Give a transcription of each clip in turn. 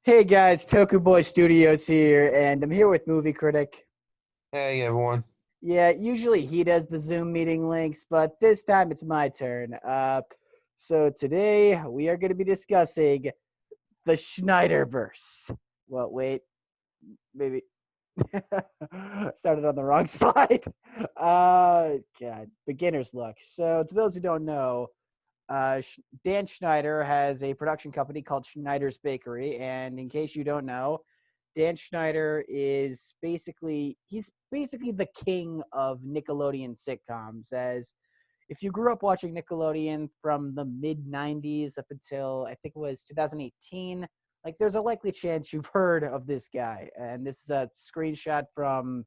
Hey guys, Toku Boy Studios here, and I'm here with Movie Critic. Hey everyone. Yeah, usually he does the Zoom meeting links, but this time it's my turn. So today we are going to be discussing the Schneider-Verse. Well, wait, maybe started on the wrong slide. God, beginner's luck. So to those who don't know, Dan Schneider has a production company called Schneider's Bakery, and in case you don't know, Dan Schneider is he's basically the king of Nickelodeon sitcoms. As if you grew up watching Nickelodeon from the mid 90s up until I think it was 2018, like there's a likely chance you've heard of this guy. And this is a screenshot from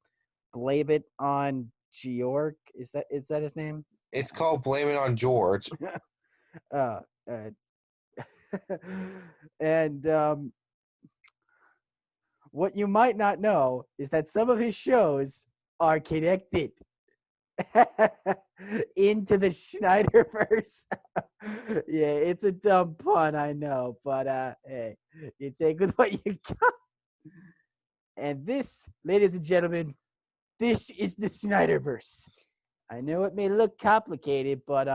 Blame It on Georg. Is that his name? It's called Blame It on George. uh, uh and what you might not know is that some of his shows are connected into the Schneider-Verse. Yeah, it's a dumb pun, I know, but hey, you take with what you got. And this, ladies and gentlemen, this is the Snyder-Verse. I know it may look complicated, but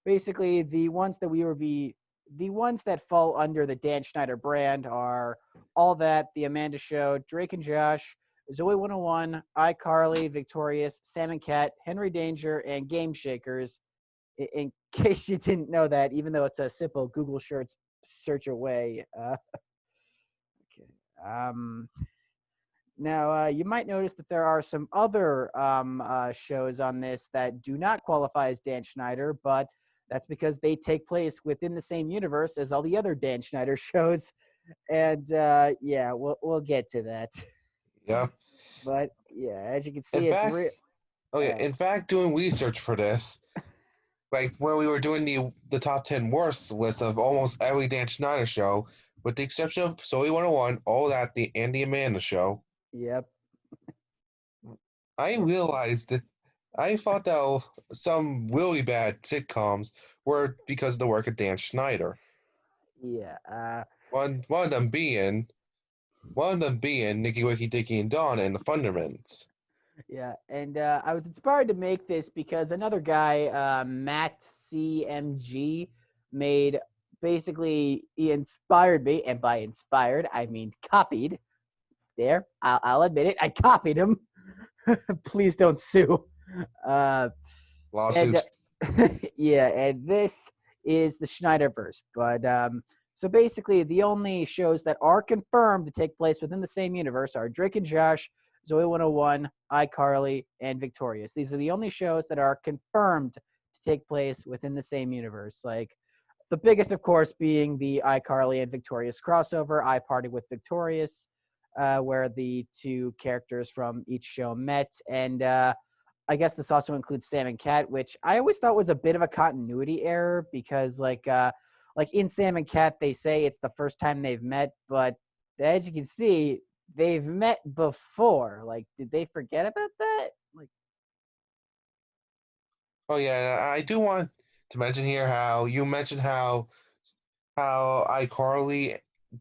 basically the ones that fall under the Dan Schneider brand are All That, The Amanda Show, Drake and Josh, Zoe 101, iCarly, Victorious, Sam and Cat, Henry Danger, and Game Shakers. In case you didn't know that, even though it's a simple Google search away. Okay. Now, you might notice that there are some other shows on this that do not qualify as Dan Schneider, but that's because they take place within the same universe as all the other Dan Schneider shows. And yeah, we'll get to that. Yeah. But yeah, as you can In see, it's fact, real. oh yeah. Uh, In fact, doing research for this, like when we were doing the top 10 worst list of almost every Dan Schneider show, with the exception of Zoe 101, All That, the Andy Amanda Show, yep. I realized that I thought that some really bad sitcoms were because of the work of Dan Schneider. Yeah. One of them being Nicky Wicky Dicky and Dawn and the Thundermans. Yeah, and I was inspired to make this because another guy, Matt CMG, made he inspired me, and by inspired I mean copied. There, I'll admit it, I copied him. Please don't sue. Uh, and Lawsuits. yeah, and this is the Schneider-Verse. But so basically, the only shows that are confirmed to take place within the same universe are Drake and Josh, Zoe 101, iCarly, and Victorious. These are the only shows that are confirmed to take place within the same universe. Like the biggest, of course, being the iCarly and Victorious crossover, I Party with Victorious, where the two characters from each show met. And I guess this also includes Sam and Cat, which I always thought was a bit of a continuity error because, like in Sam and Cat, they say it's the first time they've met, but as you can see, they've met before. Like, did they forget about that? Like, Oh yeah, I do want to mention here how you mentioned how iCarly,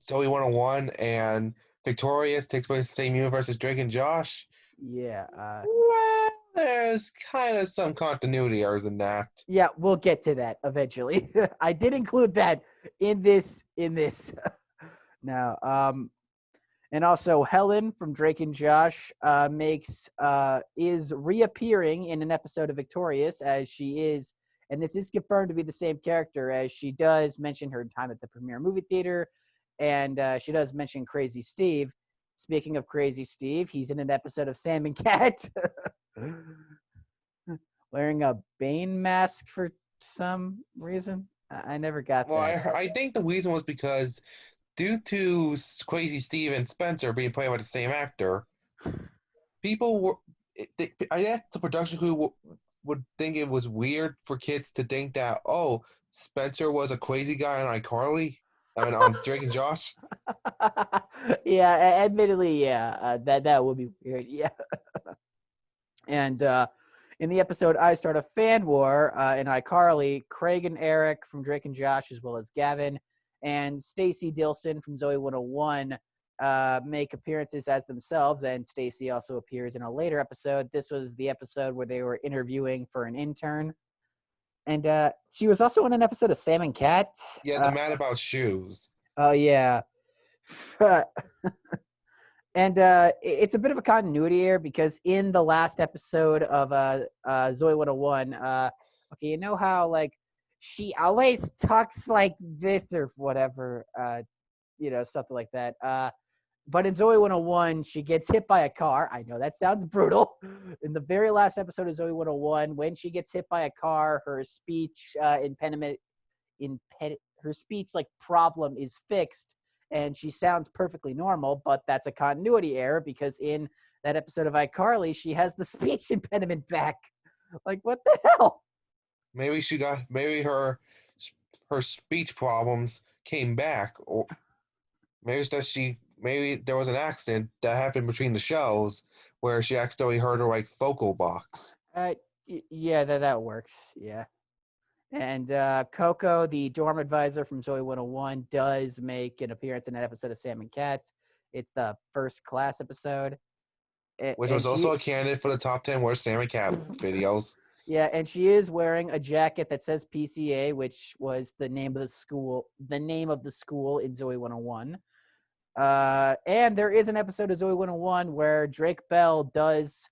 Zoe 101, and Victorious takes place in the same universe as Drake and Josh. yeah, Well, there's kind of some continuity errors in that. yeah, we'll get to that eventually. I did include that in this. Now, and also Helen from Drake and Josh is reappearing in an episode of Victorious as she is, and this is confirmed to be the same character as she does mention her time at the premiere movie theater, and she does mention Crazy Steve. Speaking of Crazy Steve, he's in an episode of Sam and Cat, wearing a Bane mask for some reason. I never got Well, that. I think the reason was because due to Crazy Steve and Spencer being played by the same actor, people were. I guess the production crew would think it was weird for kids to think that Spencer was a crazy guy on iCarly. I mean on Drake and Josh. Yeah, admittedly, yeah, that would be weird. Yeah, and in the episode "I Start a Fan War" in iCarly, Craig and Eric from Drake and Josh, as well as Gavin and Stacy Dilson from Zoe 101 make appearances as themselves, and Stacy also appears in a later episode. This was the episode where they were interviewing for an intern, and she was also in an episode of Sam and Cat. Yeah, the Mad About Shoes. Oh yeah. And it's a bit of a continuity error because in the last episode of Zoe 101, okay, you know how like she always talks like this or whatever, something like that. But in Zoe 101, she gets hit by a car. I know that sounds brutal. In the very last episode of Zoe 101, when she gets hit by a car, her speech impediment, her speech like problem is fixed, and she sounds perfectly normal. But that's a continuity error because in that episode of iCarly, she has the speech impediment back. Like, what the hell? Maybe her speech problems came back, or maybe it's that maybe there was an accident that happened between the shows where she accidentally hurt her like vocal box. Yeah, that works. Yeah. And Coco, the dorm advisor from Zoe 101, does make an appearance in an episode of Sam and Cat. It's the first class episode. Which was also a candidate for the top 10 worst Sam and Cat videos. Yeah, and she is wearing a jacket that says PCA, which was the name of the school in Zoe 101. And there is an episode of Zoe 101 where Drake Bell does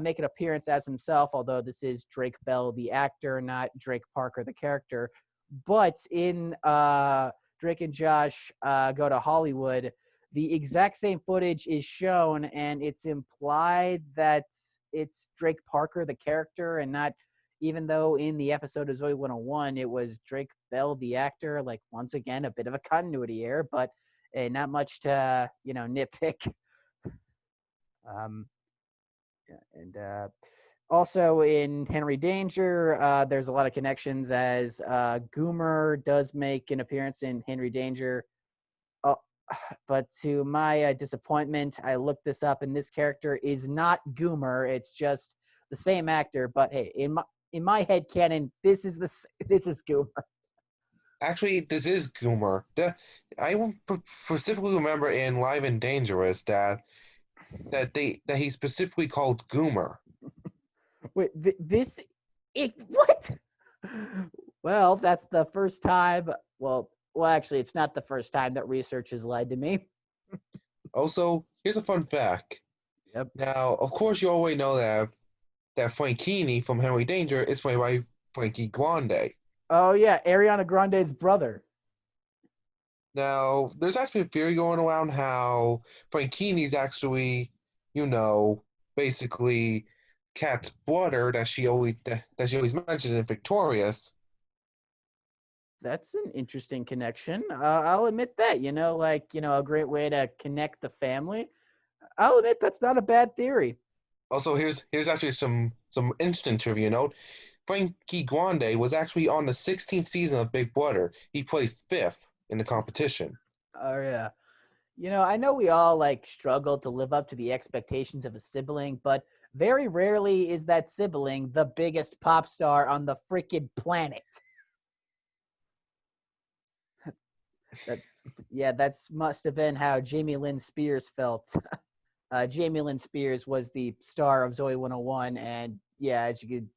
make an appearance as himself, although this is Drake Bell, the actor, not Drake Parker, the character. But in Drake and Josh Go to Hollywood, the exact same footage is shown, and it's implied that it's Drake Parker, the character, and not, even though in the episode of Zoe 101, it was Drake Bell, the actor. Like, once again, a bit of a continuity error, but not much to, nitpick. And also in Henry Danger, there's a lot of connections as Goomer does make an appearance in Henry Danger. But to my disappointment, I looked this up, and this character is not Goomer. It's just the same actor. But hey, in my head canon, this is Goomer. Actually, this is Goomer. I specifically remember in Live and Dangerous that he specifically called Goomer. Wait, what? Well, that's the first time. Well, actually, it's not the first time that research has lied to me. Also, here's a fun fact. Yep. Now, of course, you already know that Frankini from Henry Danger is played by Frankie Grande. Oh yeah, Ariana Grande's brother. Now, there's actually a theory going around how Frankini's actually, basically Kat's brother that she always mentions in Victorious. That's an interesting connection. I'll admit that. A great way to connect the family. I'll admit that's not a bad theory. Also, here's actually some instant trivia note. Frankie Grande was actually on the 16th season of Big Brother. He placed 5th in the competition. Oh yeah. I know we all struggle to live up to the expectations of a sibling, but very rarely is that sibling the biggest pop star on the freaking planet. That's must have been how Jamie Lynn Spears felt. Jamie Lynn Spears was the star of Zoe 101, and as you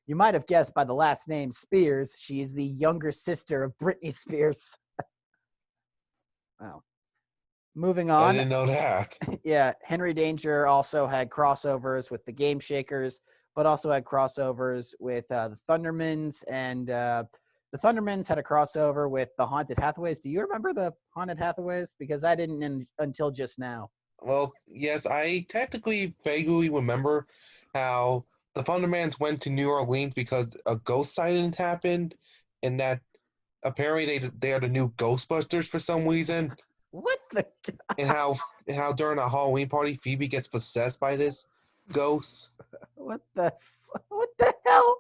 might have guessed by the last name Spears, she is the younger sister of Britney Spears. Wow. Moving on. I didn't know that. Yeah, Henry Danger also had crossovers with the Game Shakers, but also had crossovers with the Thundermans, and the Thundermans had a crossover with the Haunted Hathaways. Do you remember the Haunted Hathaways? Because I didn't until just now. Well, yes, I technically vaguely remember how the Thundermans went to New Orleans because a ghost sighting happened, and that apparently they are the new Ghostbusters for some reason. What the? And how during a Halloween party Phoebe gets possessed by this ghost. What the hell?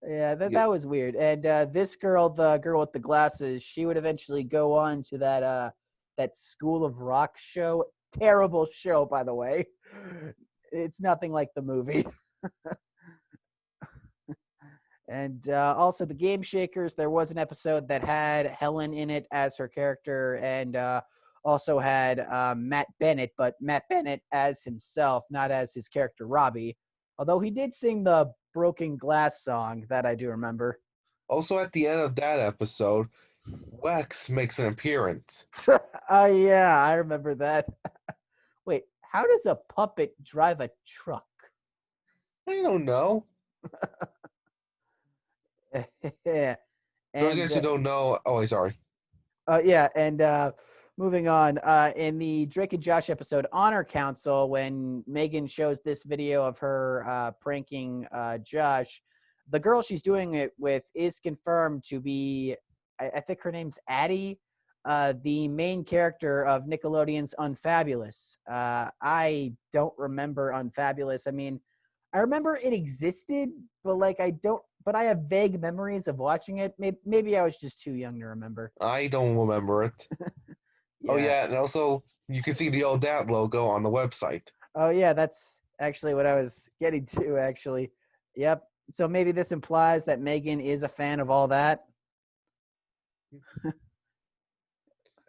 Yeah, that was weird. And this girl, the girl with the glasses, she would eventually go on to that School of Rock show. Terrible show, by the way. It's nothing like the movie. And also the Game Shakers, there was an episode that had Helen in it as her character, and also had Matt Bennett, but Matt Bennett as himself, not as his character Robbie. Although he did sing the Broken Glass song that I do remember. Also, at the end of that episode, Wex makes an appearance. Oh yeah, I remember that. Wait, how does a puppet drive a truck? I don't know. Yeah, Those and guys who don't know. Oh, wait, sorry. yeah, and moving on, in the Drake and Josh episode Honor Council, when Megan shows this video of her pranking Josh, the girl she's doing it with is confirmed to be, I think her name's Addie, the main character of Nickelodeon's Unfabulous. I don't remember Unfabulous. I mean, I remember it existed, but like I don't. But I have vague memories of watching it. Maybe I was just too young to remember. I don't remember it. Oh, Yeah. yeah, and also, you can see the old Dad logo on the website. Oh, yeah. That's actually what I was getting to. Actually. Yep. So maybe this implies that Megan is a fan of all that.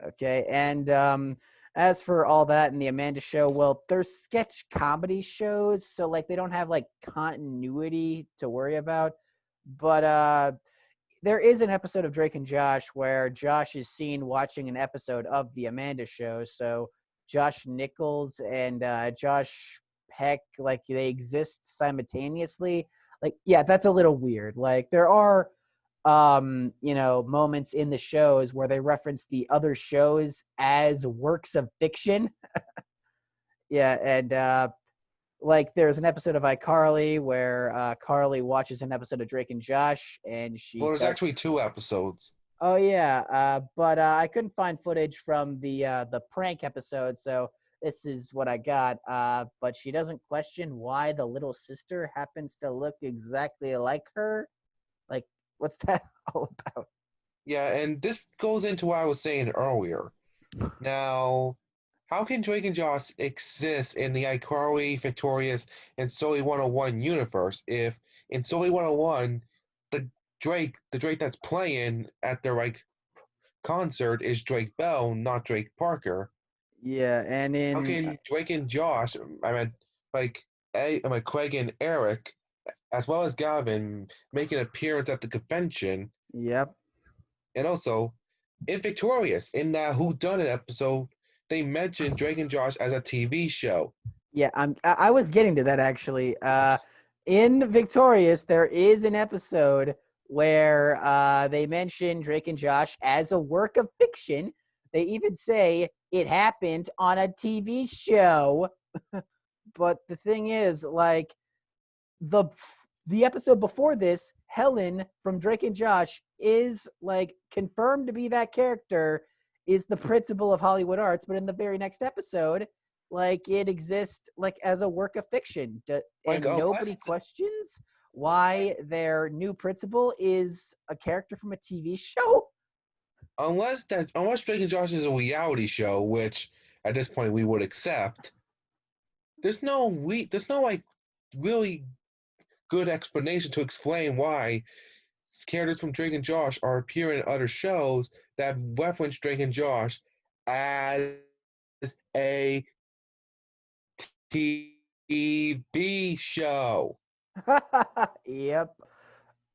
Okay. And as for all that in the Amanda Show, well, they're sketch comedy shows, so like they don't have like continuity to worry about. But there is an episode of Drake and Josh where Josh is seen watching an episode of the Amanda Show. So Josh Nichols and Josh Peck, like they exist simultaneously. Like, yeah, that's a little weird. Like there are moments in the shows where they reference the other shows as works of fiction. Yeah, and like there's an episode of iCarly where Carly watches an episode of Drake and Josh, and Well, she there's does. actually 2 episodes. Oh yeah, but I couldn't find footage from the prank episode, so this is what I got. But she doesn't question why the little sister happens to look exactly like her. Like, what's that all about? Yeah, and this goes into what I was saying earlier. Now, how can Drake and Josh exist in the iCarly, Victorious, and Zoe 101 universe if in Zoe 101 the Drake that's playing at their concert is Drake Bell, not Drake Parker? Yeah, and How in can Drake and Josh, I mean, Craig and Eric, as well as Gavin, make an appearance at the convention? yep. And also, in Victorious, in that Who Done It episode, they mentioned Drake and Josh as a TV show. Yeah, I was getting to that actually. In Victorious, there is an episode where they mention Drake and Josh as a work of fiction. They even say it happened on a TV show. But the thing is, like the the episode before this, Helen from Drake and Josh is like confirmed to be that character, is the principal of Hollywood Arts, but in the very next episode, like it exists like as a work of fiction, Like and unless nobody questions why their new principal is a character from a TV show. unless Drake and Josh is a reality show, which at this point we would accept, there's no like really good explanation to explain why characters from Drake and Josh are appearing in other shows that reference Drake and Josh as a TV show. Yep.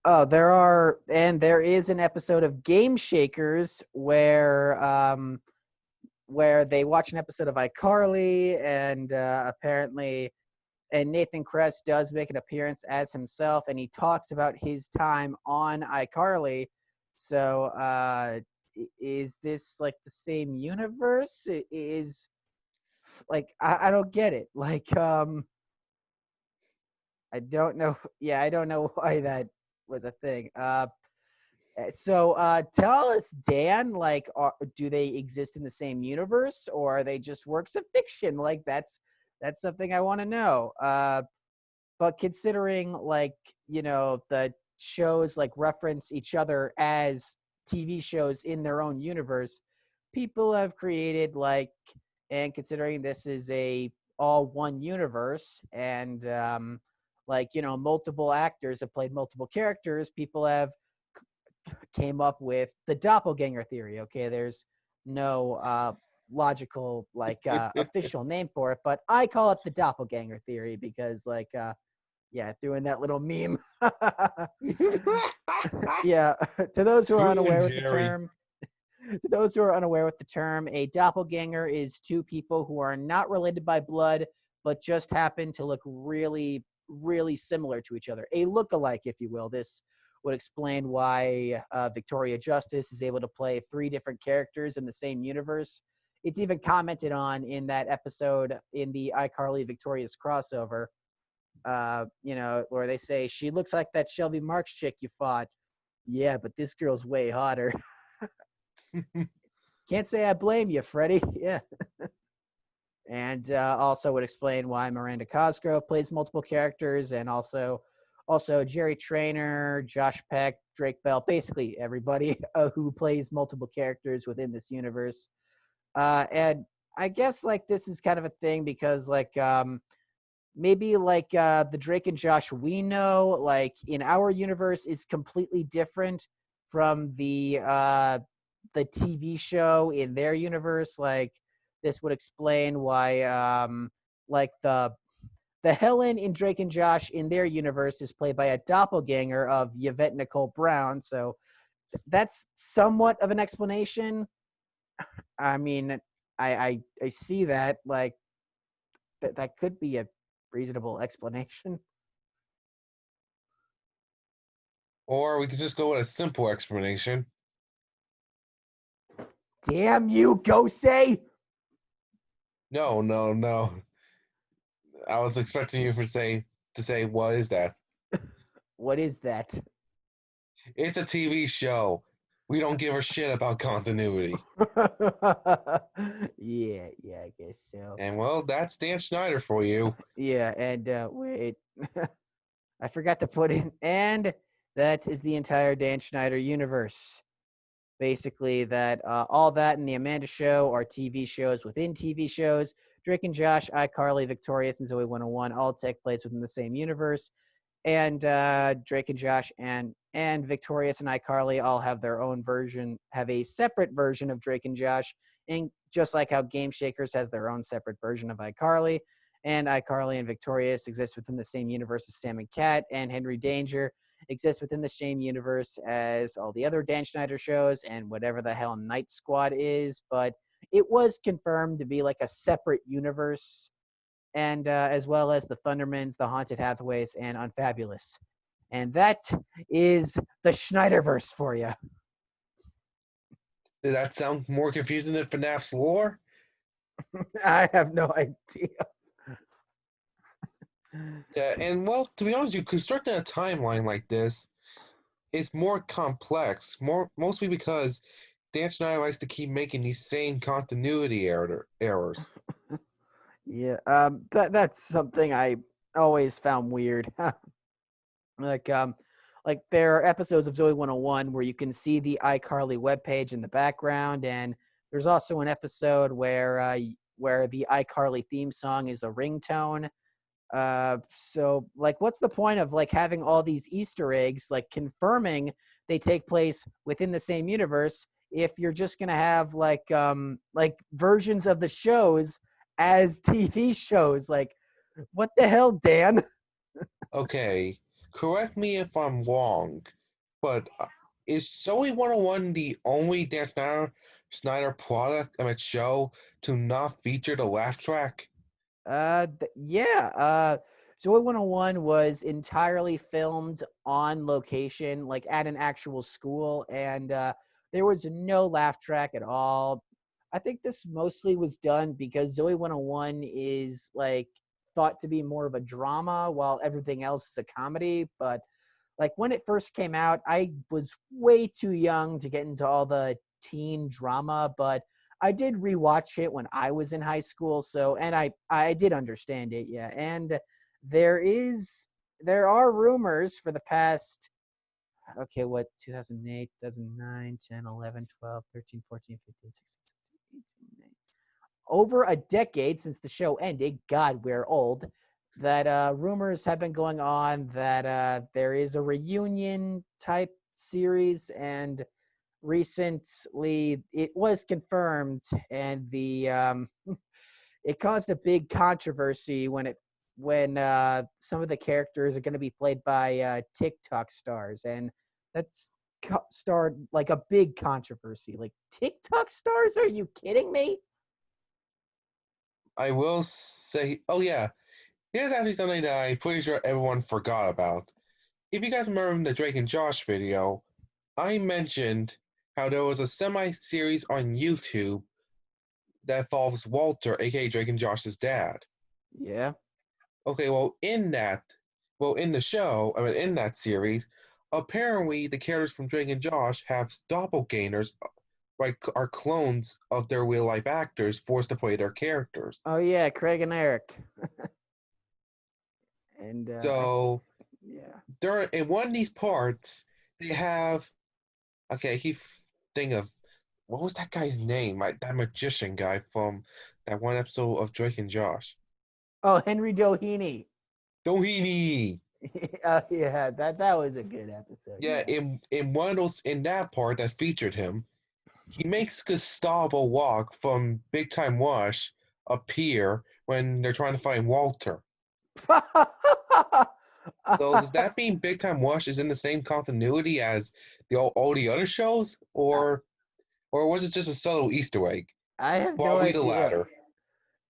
Oh, there is an episode of Game Shakers where they watch an episode of iCarly, and apparently, and Nathan Kress does make an appearance as himself, and he talks about his time on iCarly. So, is this like the same universe? Is like I don't get it. Like, I don't know. Yeah, I don't know why that was a thing. So tell us, Dan, like, do they exist in the same universe, or are they just works of fiction? Like, that's something I want to know. But considering, like, the shows like reference each other as TV shows in their own universe, people have created like, and considering this is a all one universe, and like, multiple actors have played multiple characters, people have came up with the Doppelganger Theory. Okay, there's no logical official name for it, but I call it the Doppelganger Theory because yeah, I threw in that little meme. Yeah, to those who are Screw you and unaware with the Jerry. term, to those who are unaware with the term, a doppelganger is two people who are not related by blood, but just happen to look really, really similar to each other. A look-alike, if you will. This would explain why Victoria Justice is able to play 3 different characters in the same universe. It's even commented on in that episode in the iCarly Victorious crossover, where they say, she looks like that Shelby Marks chick you fought. Yeah, but this girl's way hotter. Can't say I blame you, Freddie. Yeah. And also would explain why Miranda Cosgrove plays multiple characters, and also Jerry Trainer, Josh Peck, Drake Bell, basically everybody who plays multiple characters within this universe. And I guess this is kind of a thing because maybe the Drake and Josh we know in our universe is completely different from the TV show in their universe. This would explain why the Helen in Drake and Josh in their universe is played by a doppelganger of Yvette Nicole Brown. So that's somewhat of an explanation. I mean, I see that that could be a reasonable explanation. Or we could just go with a simple explanation. Damn you, Gosei! No. I was expecting you to say, what is that? What is that? It's a TV show. We don't give a shit about continuity. Yeah, I guess so. And well, that's Dan Schneider for you. Yeah, and wait, I forgot to put in, and that is the entire Dan Schneider universe. Basically, that all that and the Amanda Show are TV shows within TV shows. Drake and Josh, iCarly, Victorious, and Zoe 101 all take place within the same universe. And Drake and Josh and Victorious and iCarly all have their own version, have a separate version of Drake and Josh, and just like how Game Shakers has their own separate version of iCarly, and iCarly and Victorious exist within the same universe as Sam and Cat, and Henry Danger exists within the same universe as all the other Dan Schneider shows and whatever the hell Night Squad is. But it was confirmed to be a separate universe, and as well as the Thundermans, the Haunted Hathaways, and Unfabulous. And that is the Schneider-Verse for you. Did that sound more confusing than FNAF's lore? I have no idea. Yeah, and well, to be honest, you constructing a timeline like this is more complex, mostly because Dan Schneider likes to keep making these same continuity errors. Yeah, that's something I always found weird. like there are episodes of Zoe 101 where you can see the iCarly webpage in the background, and there's also an episode where the iCarly theme song is a ringtone. So what's the point of having all these Easter eggs confirming they take place within the same universe if you're just gonna have versions of the shows as TV shows? What the hell, Dan? Okay, correct me if I'm wrong, but is Zoe 101 the only Dan Schneider product, show to not feature the laugh track? Yeah. Zoe 101 was entirely filmed on location, at an actual school, and there was no laugh track at all. I think this mostly was done because Zoe 101 is thought to be more of a drama, while everything else is a comedy. But when it first came out, I was way too young to get into all the teen drama, but I did rewatch it when I was in high school, so, and I did understand it, yeah. And there are rumors for the past, okay, what, 2008, 2009, 10, 11, 12, 13, 14, 15, 16, 17, 18, 19, over a decade since the show ended. God, we're old. that rumors have been going on that there is a reunion type series, and recently it was confirmed, and the it caused a big controversy when some of the characters are going to be played by TikTok stars, and that's started like a big controversy. Like, TikTok stars? Are you kidding me? I will say, oh yeah, here's actually something that I'm pretty sure everyone forgot about. If you guys remember in the Drake and Josh video, I mentioned how there was a semi-series on YouTube that involves Walter, aka Drake and Josh's dad. Yeah. Okay, in the show, I mean, in that series, apparently the characters from Drake and Josh have doppelgangers, like are clones of their real life actors forced to play their characters. Oh yeah, Craig and Eric. And So yeah. during in one of these parts, they have okay, I keep thinking of what was that guy's name? Like that magician guy from that one episode of Drake and Josh. Oh, Henry Doheny. Doheny. Oh yeah, that was a good episode. Yeah, Yeah. in one of those in that part that featured him, he makes Gustavo Walk from Big Time Wash appear when they're trying to find Walter. So does that mean Big Time Wash is in the same continuity as all the other shows, or was it just a subtle Easter egg? I have no Probably the idea. latter.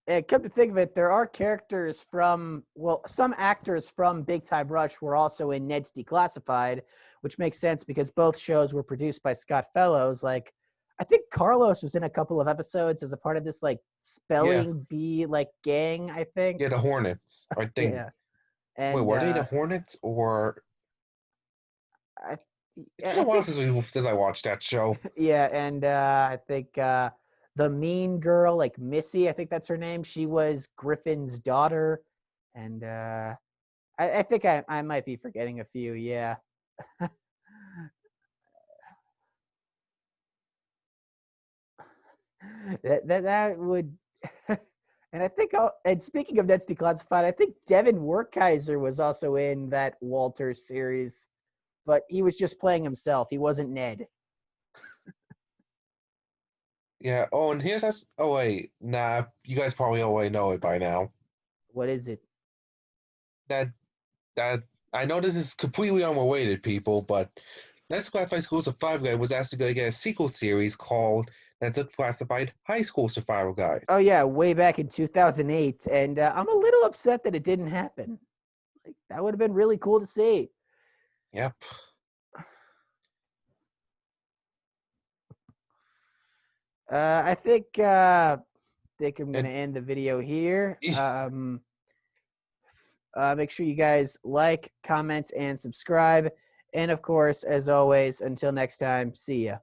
And come to think of it, there are characters from, well, some actors from Big Time Rush were also in Ned's Declassified, which makes sense because both shows were produced by Scott Fellows. Like, I think Carlos was in a couple of episodes as a part of this like Yeah, spelling bee like gang, I think. yeah, the Hornets. I think. Yeah. Wait, And were they the Hornets or? I It's been a I while think since I watched that show. yeah, and I think the mean girl, like Missy, I think that's her name. She was Griffin's daughter, and I think I might be forgetting a few. Yeah, that would. And I think, and speaking of Ned's Declassified, I think Devin Werkheiser was also in that Walter series, but he was just playing himself. He wasn't Ned. Yeah. Oh, and here's that. Oh wait, nah. You guys probably already know it by now. What is it? That that I know this is completely unrelated, people, but Let's Classify Schools of Five Guide was actually going to get a sequel series called Let's Classified High School Survival Guide. Oh yeah, way back in 2008, and I'm a little upset that it didn't happen. Like, that would have been really cool to see. Yep. I think I'm gonna And end the video here. Make sure you guys like, comment, and subscribe. And of course, as always, until next time, see ya.